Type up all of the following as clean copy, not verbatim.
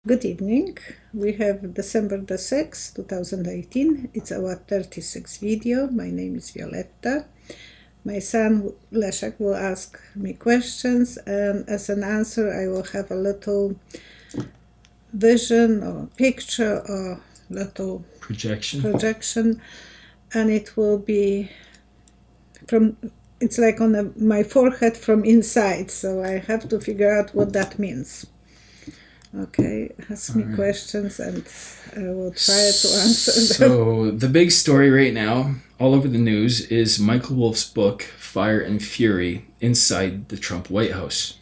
Good evening. We have December the 6th, 2018. It's our 36th video. My name is Violetta. My son Leszek will ask me questions, and as an answer I will have a little vision or picture or little projection, and it will be it's like on my forehead from inside, so I have to figure out what that means. Okay, ask me questions and I will try to answer them. So the big story right now, all over the news, is Michael Wolff's book, Fire and Fury, Inside the Trump White House.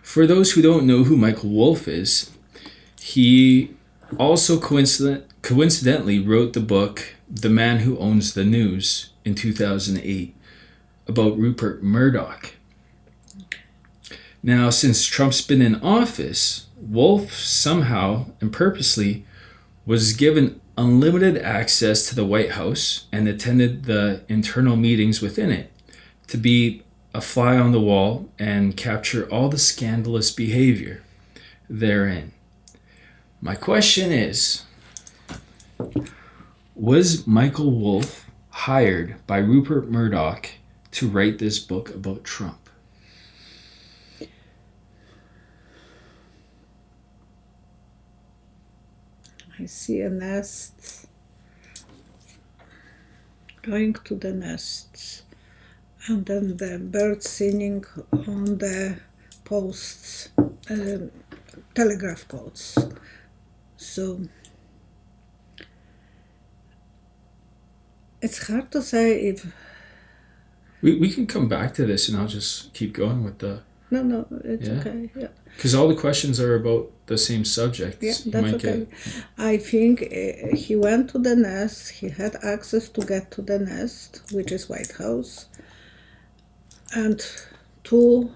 For those who don't know who Michael Wolff is, he also coincidentally wrote the book, The Man Who Owns the News, in 2008, about Rupert Murdoch. Now, since Trump's been in office, Wolff somehow and purposely was given unlimited access to the White House and attended the internal meetings within it to be a fly on the wall and capture all the scandalous behavior therein. My question is, was Michael Wolff hired by Rupert Murdoch to write this book about Trump? I see a nest, going to the nest, and then the birds singing on the posts, telegraph poles. So it's hard to say if... We can come back to this and I'll just keep going with the... No, it's okay, yeah. Because all the questions are about the same subject. Yeah, that's okay. I think he went to the nest, he had access to get to the nest, which is White House, and 2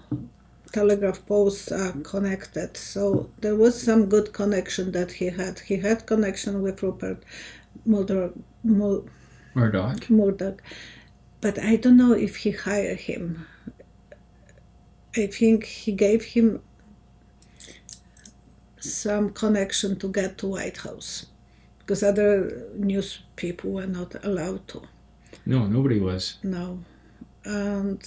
telegraph posts are connected, so there was some good connection that he had. He had connection with Rupert Murdoch. But I don't know if he hired him. I think he gave him some connection to get to White House, because other news people were not allowed to. No, nobody was. No, and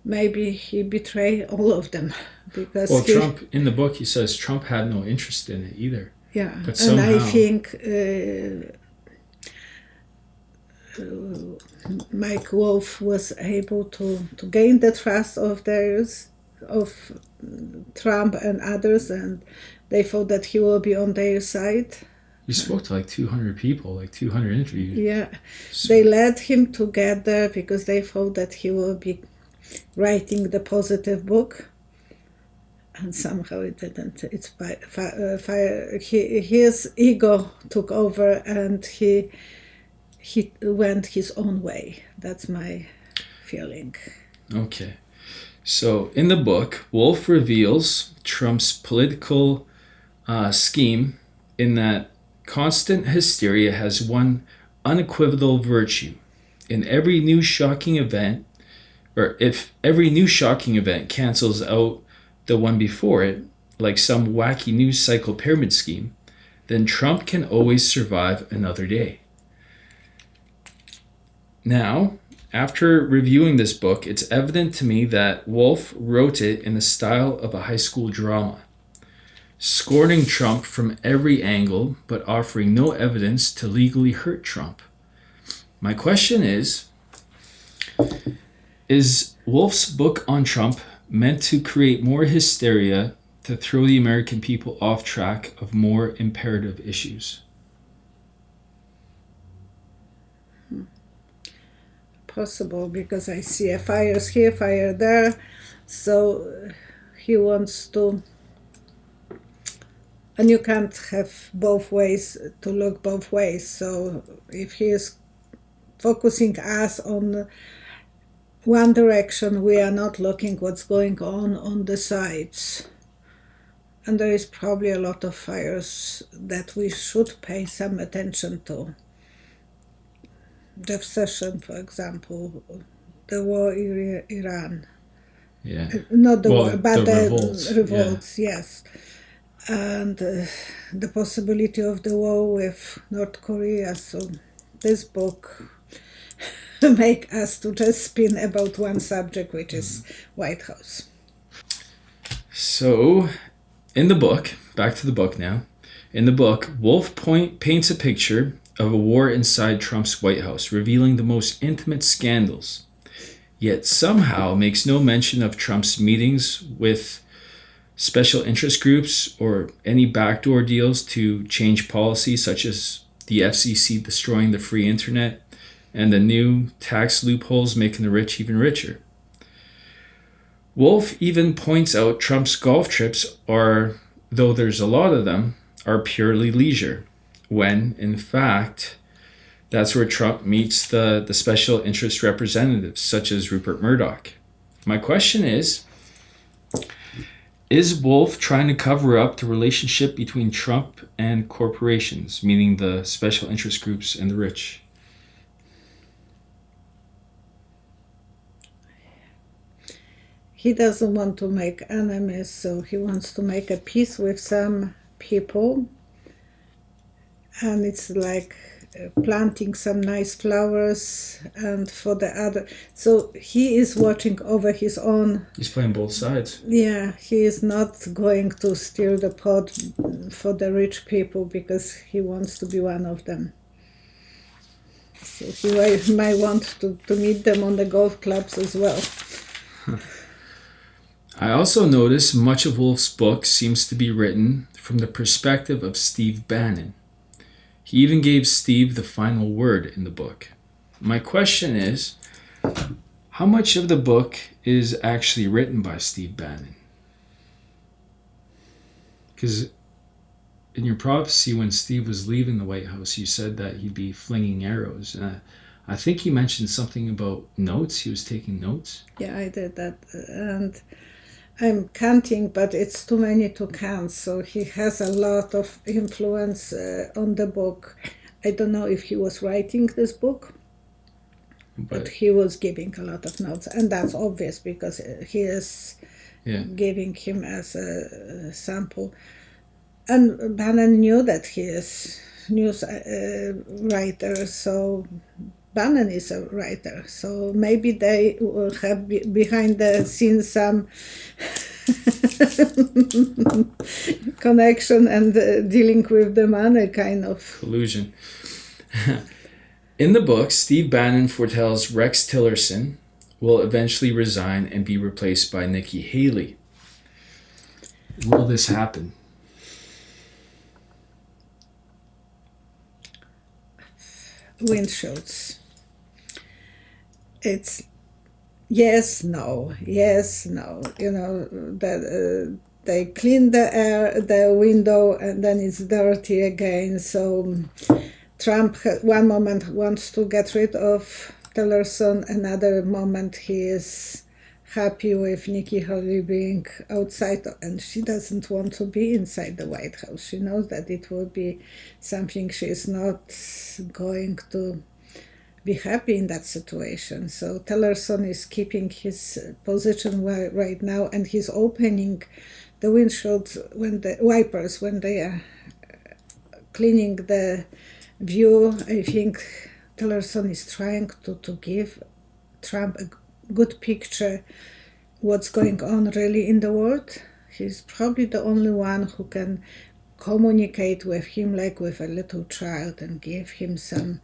maybe he betrayed all of them, because Trump, in the book he says Trump had no interest in it either. Yeah, but somehow, and I think Mike Wolff was able to gain the trust of Trump and others, and they thought that he will be on their side. He spoke to like 200 people, like 200 interviews. Yeah, so they led him together because they thought that he will be writing the positive book, and somehow it didn't. It's his ego took over and he went his own way. That's my feeling. Okay. So in the book, Wolff reveals Trump's political scheme in that constant hysteria has one unequivocal virtue. In every new shocking event, or if every new shocking event cancels out the one before it, like some wacky news cycle pyramid scheme, then Trump can always survive another day. Now, after reviewing this book, it's evident to me that Wolff wrote it in the style of a high school drama, scorning Trump from every angle, but offering no evidence to legally hurt Trump. My question is Wolff's book on Trump meant to create more hysteria to throw the American people off track of more imperative issues? Possible, because I see a fire here, fire there, so he wants to, and you can't have both ways to look both ways. So if he is focusing us on one direction, we are not looking what's going on the sides, and there is probably a lot of fires that we should pay some attention to. Jeff Sessions, for example, the war in Iran. Yeah. Not the Well, war, but the the revolts, revolts, yes. and the possibility of the war with North Korea. So this book make us to just spin about one subject, which is White House. So, in the book, back to the book now. In the book, Wolff paints a picture of a war inside Trump's White House, revealing the most intimate scandals, yet somehow makes no mention of Trump's meetings with special interest groups or any backdoor deals to change policy, such as the FCC destroying the free internet and the new tax loopholes making the rich even richer. Wolff even points out Trump's golf trips are, though there's a lot of them, are purely leisure, when, in fact, that's where Trump meets the special interest representatives, such as Rupert Murdoch. My question is Wolff trying to cover up the relationship between Trump and corporations, meaning the special interest groups and the rich? He doesn't want to make enemies, so he wants to make a peace with some people. And it's like planting some nice flowers, and for the other. So he is watching over his own. He's playing both sides. Yeah, he is not going to stir the pot for the rich people because he wants to be one of them. So he might want to meet them on the golf clubs as well. I also notice much of Wolff's book seems to be written from the perspective of Steve Bannon. He even gave Steve the final word in the book. My question is, how much of the book is actually written by Steve Bannon? Because in your prophecy, when Steve was leaving the White House, you said that he'd be flinging arrows. I think he mentioned something about notes. He was taking notes. Yeah, I did that. And I'm counting, but it's too many to count. So he has a lot of influence on the book. I don't know if he was writing this book, but he was giving a lot of notes. And that's obvious because he is giving him as a sample. And Bannon knew that he is news writer, so Bannon is a writer, so maybe they will have behind the scenes some connection and dealing with the money kind of collusion. In the book, Steve Bannon foretells Rex Tillerson will eventually resign and be replaced by Nikki Haley. Will this happen? Windshields. It's yes, no, yes, no. You know that they clean the air, the window, and then it's dirty again. So Trump, one moment wants to get rid of Tillerson, another moment he is happy with Nikki Haley being outside, and she doesn't want to be inside the White House. She knows that it will be something she is not going to be happy in that situation. So Tillerson is keeping his position right now, and he's opening the windshields when the wipers when they are cleaning the view. I think Tillerson is trying to give Trump a good picture what's going on really in the world. He's probably the only one who can communicate with him like with a little child and give him some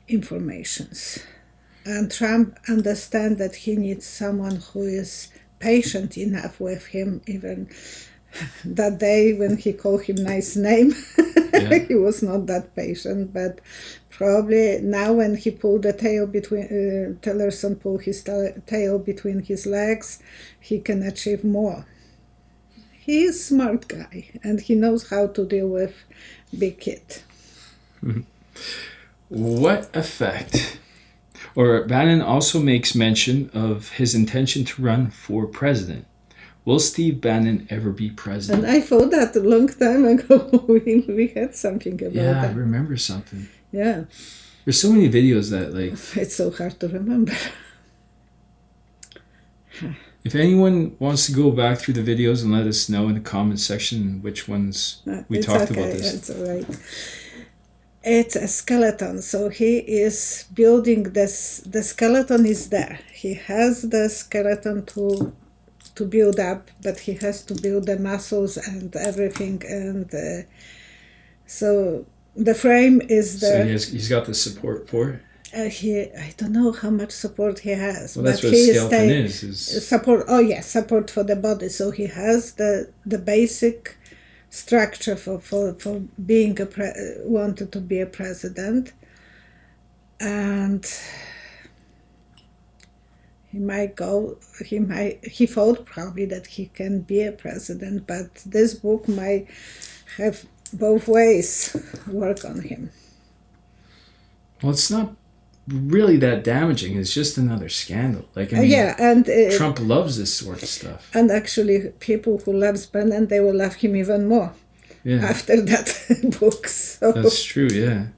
informations. And Trump understands that he needs someone who is patient enough with him. Even that day when he called him nice name, he was not that patient, but probably now when he pulled the tail between Tillerson pulled his tail between his legs, he can achieve more. He is a smart guy and he knows how to deal with big kid. What effect? Or Bannon also makes mention of his intention to run for president. Will Steve Bannon ever be president? And I thought that a long time ago. we had something about that. Yeah, I remember something. Yeah. There's so many videos that It's so hard to remember. If anyone wants to go back through the videos and let us know in the comment section which ones we talked about this. It's all right. It's a skeleton, so he is building this. The skeleton is there. He has the skeleton to build up, but he has to build the muscles and everything, and so the frame is there. So he's got the support for it. I don't know how much support he has. Well, that's what a skeleton is. Support. Oh yes, support for the body. So he has the basic structure for being wanted to be a president, and he thought probably that he can be a president, but this book might have both ways work on him. Well, it's not really that damaging. It's just another scandal. Like, I mean, and Trump loves this sort of stuff. And actually, people who loves Bannon, they will love him even more after that book. So that's true. Yeah.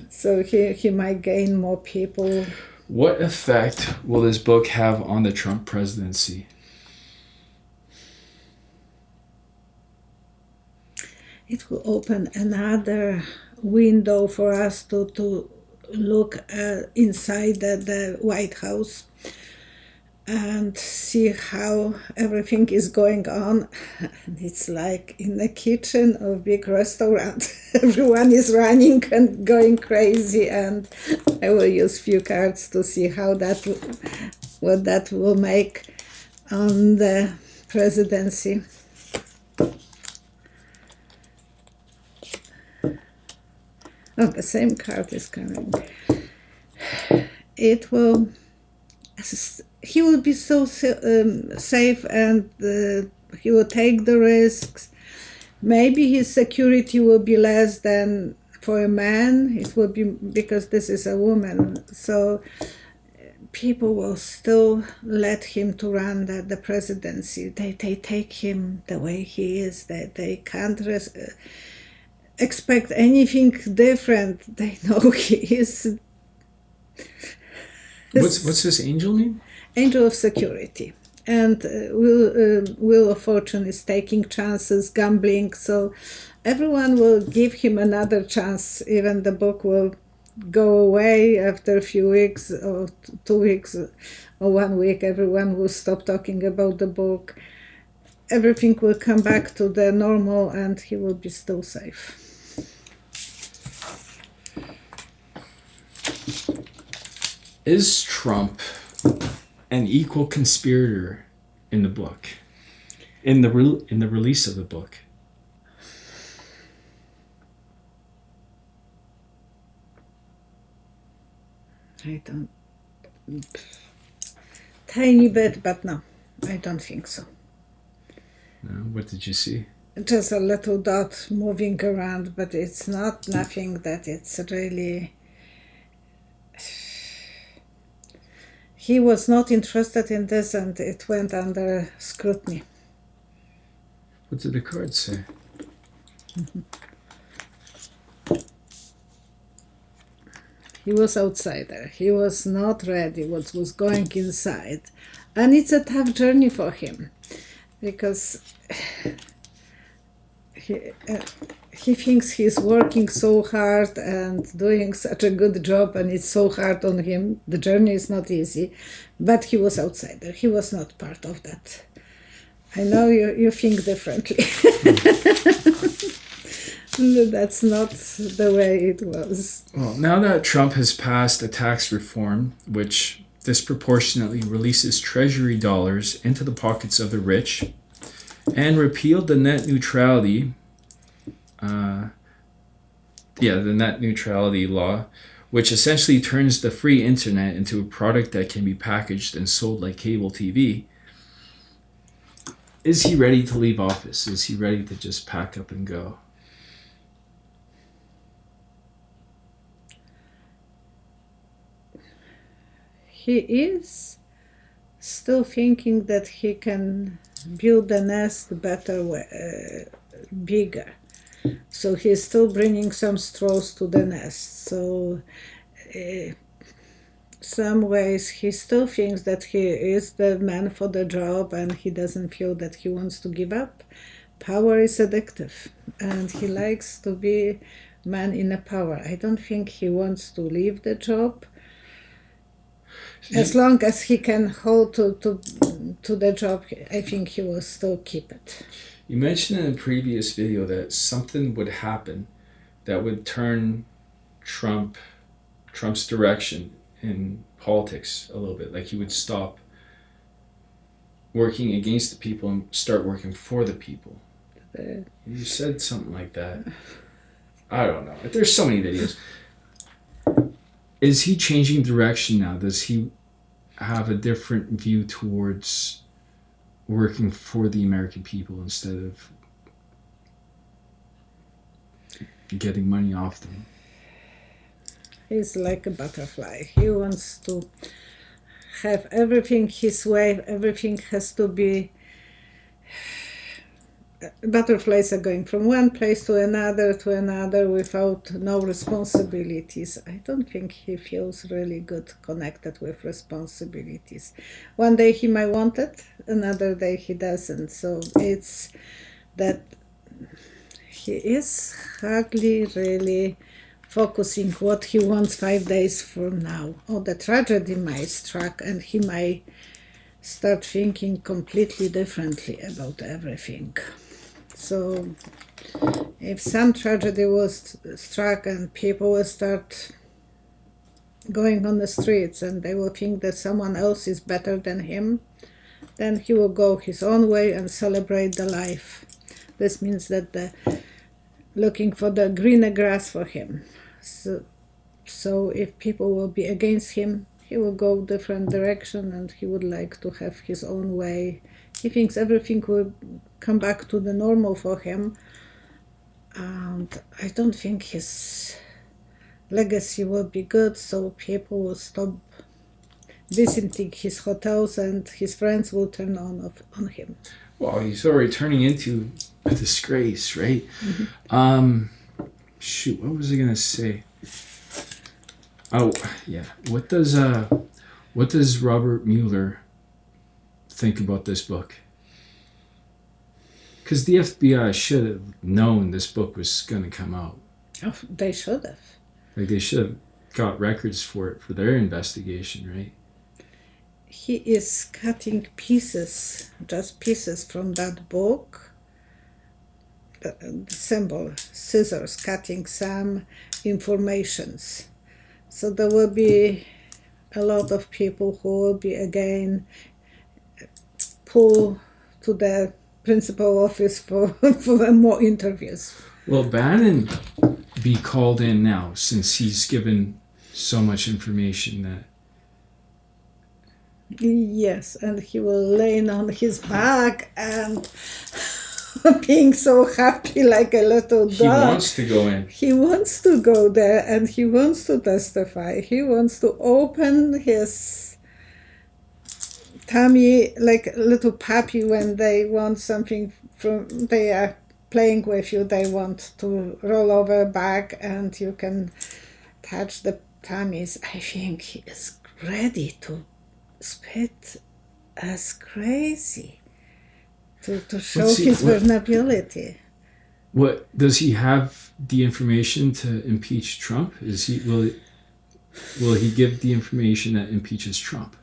So he might gain more people. What effect will this book have on the Trump presidency? It will open another window for us to look inside the White House and see how everything is going on. And it's like in the kitchen of a big restaurant. Everyone is running and going crazy, and I will use few cards to see what that will make on the presidency. Oh, the same card is coming. It will. He will be so safe, and he will take the risks. Maybe his security will be less than for a man. It will be because this is a woman. So people will still let him to run the presidency. They take him the way he is. They can't expect anything different. They know he is. What's his angel name? Angel of Security. And Wheel of Fortune is taking chances, gambling. So everyone will give him another chance. Even the book will go away after a few weeks or 2 weeks or 1 week. Everyone will stop talking about the book. Everything will come back to the normal, and he will be still safe. Is Trump an equal conspirator in the book, in the release of the book? I don't. Tiny bit, but no, I don't think so. No, what did you see? Just a little dot moving around, but it's not nothing that it's really. He was not interested in this, and it went under scrutiny. What did the card say? Mm-hmm. He was outsider. He was not ready what was going inside. And it's a tough journey for him, because he thinks he's working so hard and doing such a good job, and it's so hard on him. The journey is not easy, but he was outsider. He was not part of that. I know you think differently. That's not the way it was. Well, now that Trump has passed a tax reform which disproportionately releases treasury dollars into the pockets of the rich, and repealed the net neutrality the net neutrality law, which essentially turns the free internet into a product that can be packaged and sold like cable TV. Is he ready to leave office? Is he ready to just pack up and go? He is still thinking that he can build the nest better, bigger. So he's still bringing some straws to the nest. So some ways he still thinks that he is the man for the job and he doesn't feel that he wants to give up. Power is addictive and he likes to be man in a power. I don't think he wants to leave the job. As long as he can hold to the job, I think he will still keep it. You mentioned in a previous video that something would happen that would turn Trump's direction in politics a little bit. Like he would stop working against the people and start working for the people. You said something like that. I don't know. There's so many videos. Is he changing direction now? Does he have a different view towards working for the American people instead of getting money off them? He's like a butterfly. He wants to have everything his way. Everything has to be... Butterflies are going from one place to another without no responsibilities. I don't think he feels really good connected with responsibilities. One day he might want it, another day he doesn't. So it's that he is hardly really focusing what he wants 5 days from now. Or the tragedy might strike and he might start thinking completely differently about everything. So if some tragedy was struck and people will start going on the streets and they will think that someone else is better than him, then he will go his own way and celebrate the life. This means that looking for the greener grass for him. So if people will be against him, he will go different direction and he would like to have his own way. He thinks everything will come back to the normal for him, and I don't think his legacy will be good, so people will stop visiting his hotels and his friends will turn on him. Well, he's already turning into a disgrace, right? Mm-hmm. Shoot, what was I gonna say? Oh, yeah. What does Robert Mueller think about this book? Because the FBI should have known this book was going to come out. Oh, they should have. Like they should have got records for it for their investigation, right? He is cutting pieces, just pieces from that book. The symbol, scissors, cutting some informations. So there will be a lot of people who will be again pulled to the principal office for more interviews. Will Bannon be called in now since he's given so much information that... Yes, and he will lay on his back and being so happy like a little dog. He wants to go in. He wants to go there and he wants to testify. He wants to open his tummy like a little puppy when they want something from... They are playing with you. They want to roll over back and you can touch the tummies. I think he is ready to spit as crazy to show his vulnerability. What does he have the information to impeach Trump? Will he give the information that impeaches Trump?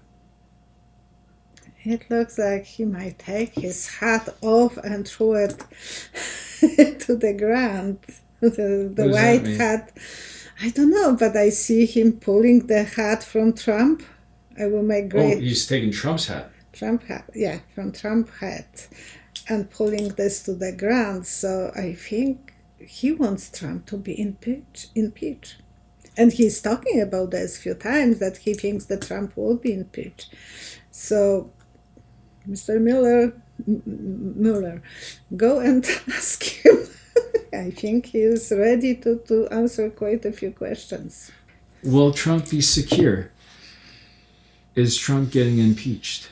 It looks like he might take his hat off and throw it to the ground. The white hat. I don't know, but I see him pulling the hat from Trump. I will make great... Oh, he's taking Trump's hat. Trump hat, yeah, from Trump hat, and pulling this to the ground. So I think he wants Trump to be impeached. And he's talking about this a few times, that he thinks that Trump will be impeached. So, Mr. Mueller, go and ask him. I think he is ready to answer quite a few questions. Will Trump be secure? Is Trump getting impeached?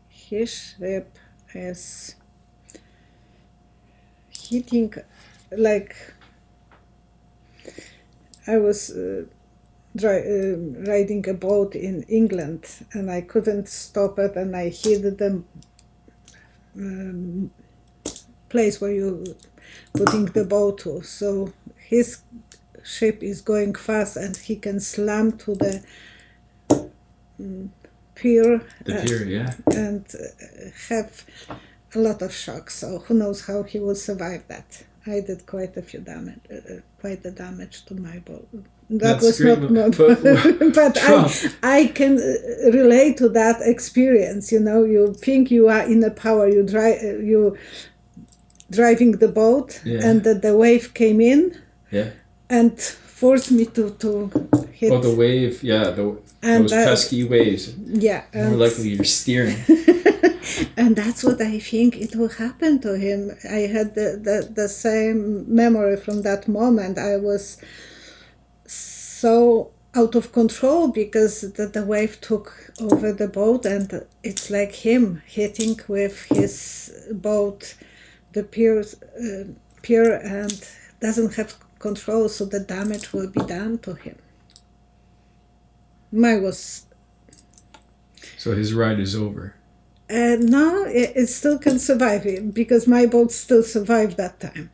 His ship is hitting, like I was riding a boat in England, and I couldn't stop it, and I hit the place where you putting the boat to. So his ship is going fast, and he can slam to the pier. The pier, yeah. And have a lot of shock. So who knows how he will survive that? I did quite a damage to my boat. That That's was great, not, but I can relate to that experience. You know, you think you are in a power. You driving the boat, and the wave came in, and forced me to hit. Oh, the wave, yeah, those pesky waves. Yeah, more likely you're steering. And that's what I think it will happen to him. I had the same memory from that moment. I was so out of control because the wave took over the boat, and it's like him hitting with his boat the pier and doesn't have control, so the damage will be done to him. So his ride is over. No, it still can survive because my boat still survived that time.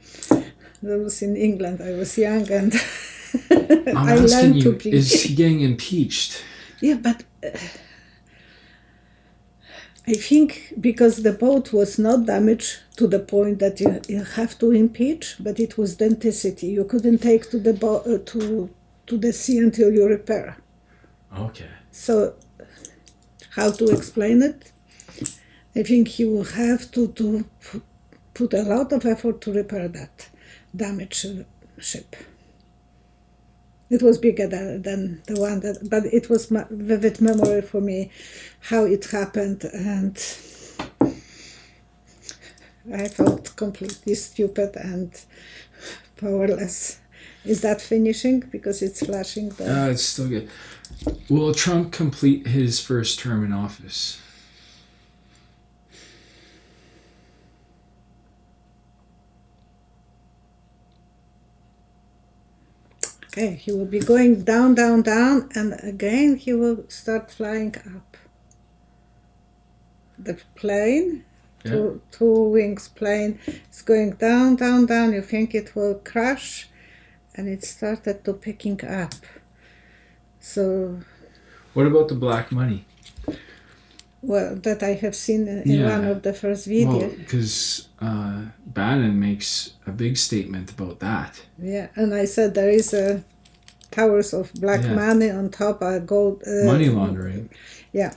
That was in England. I was young, and I learned to be. Is he getting impeached? Yeah, but I think because the boat was not damaged to the point that you have to impeach, but it was denticity. You couldn't take to the to the sea until you repair. Okay. So, how to explain it? I think he will have to put a lot of effort to repair that damaged ship. It was bigger than the one but it was vivid memory for me how it happened, and I felt completely stupid and powerless. Is that finishing? Because it's flashing. It's still good. Will Trump complete his first term in office? Okay, he will be going down, down, down, and again he will start flying up. The plane, two wings plane, is going down, down, down. You think it will crash, and it started to picking up. So, what about the black money? Well, that I have seen in one of the first videos. Well, because Bannon makes a big statement about that. Yeah, and I said there is towers of black money on top of gold. Money laundering. Yeah.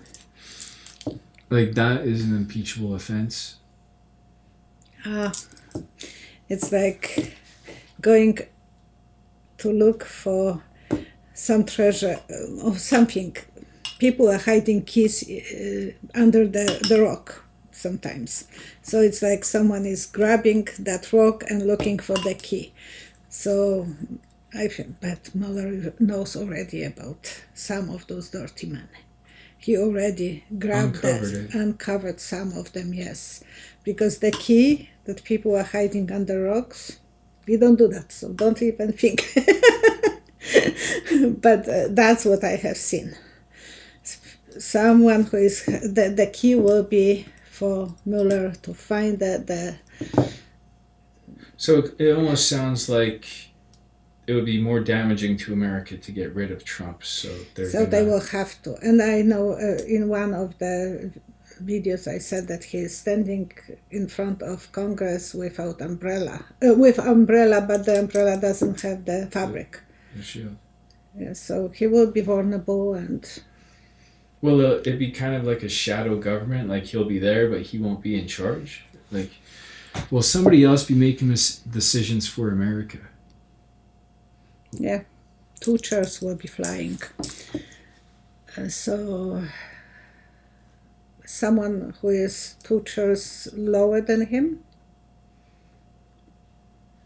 Like that is an impeachable offense. It's like going to look for some treasure or something. People are hiding keys under the rock sometimes. So it's like someone is grabbing that rock and looking for the key. So I think that Mueller knows already about some of those dirty money. He already grabbed uncovered some of them, yes. Because the key that people are hiding under rocks, we don't do that, so don't even think. But that's what I have seen. Someone who is the key will be for Mueller to find the. So it almost sounds like it would be more damaging to America to get rid of Trump. So they will have to. And I know in one of the videos I said that he is standing in front of Congress without umbrella, with umbrella, but the umbrella doesn't have the fabric. The shield. Yeah, so he will be vulnerable and. Will it be kind of like a shadow government? Like he'll be there, but he won't be in charge? Like, will somebody else be making decisions for America? Yeah, 2 chairs will be flying. So someone who is 2 chairs lower than him.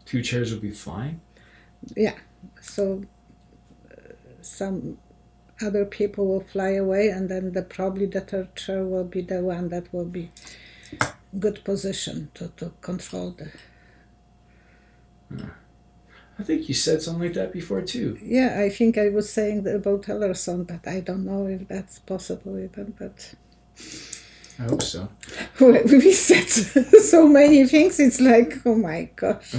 2 chairs will be flying? Yeah, so some other people will fly away, and then probably the 3rd chair will be the one that will be good position to control the. I think you said something like that before too. Yeah, I think I was saying about Hellerson, but I don't know if that's possible even. But I hope so. we said so many things. It's like, oh my gosh.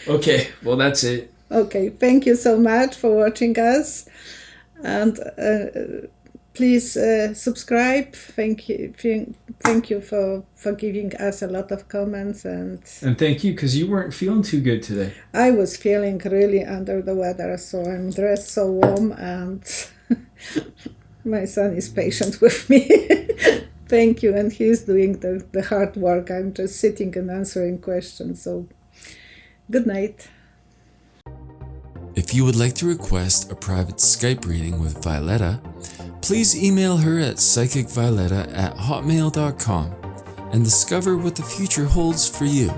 Okay, well that's it. Okay, thank you so much for watching us, and please subscribe. Thank you for giving us a lot of comments, and thank you, because you weren't feeling too good today. I was feeling really under the weather, so I'm dressed so warm, and my son is patient with me. Thank you, and he's doing the hard work. I'm just sitting and answering questions, so good night. If you would like to request a private Skype reading with Violetta, please email her at psychicvioletta@hotmail.com and discover what the future holds for you.